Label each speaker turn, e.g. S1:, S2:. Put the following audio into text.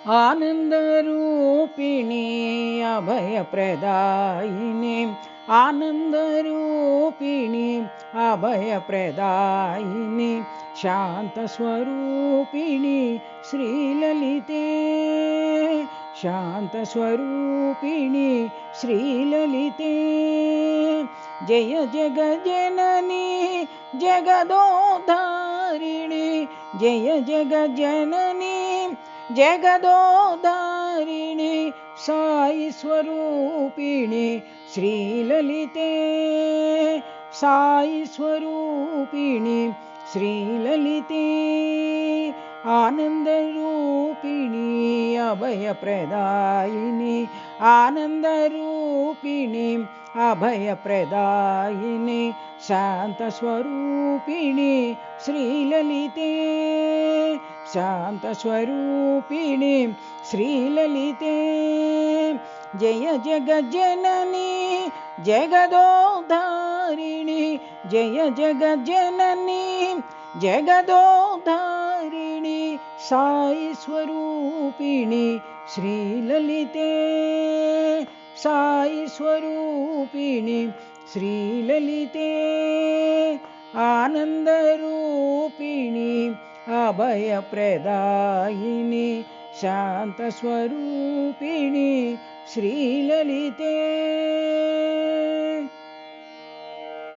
S1: आनन्दरूपिणी अभयप्रदायिनी आनन्दरूपिणी अभयप्रदायिनी शान्तस्वरूपिणी श्रीललिते शान्तस्वरूपिणी श्रीललिते जय जगज्जननी जगदोद्धारिणी जय जगज्जननी जगदोद्धारिणी साई स्वरूपिणी श्रीललिते साई स्वरूपिणी श्रीललिते आनन्दरूपिणी अभयप्रदायिनी आनन्दरूपिणी अभयप्रदायिनी शान्तस्वरूपिणी श्रीललिते शान्तस्वरूपिणी श्रीललिते जय जगज्जननी जगदोद्धारिणी जय जगज्जननी जगदोद्धारिणी साई स्वरूपिणी श्रीललिते साई स्वरूपिणी श्रीललिते आनन्दरूपिणी अभयप्रदायिनी शान्तस्वरूपिणी श्रीललिते।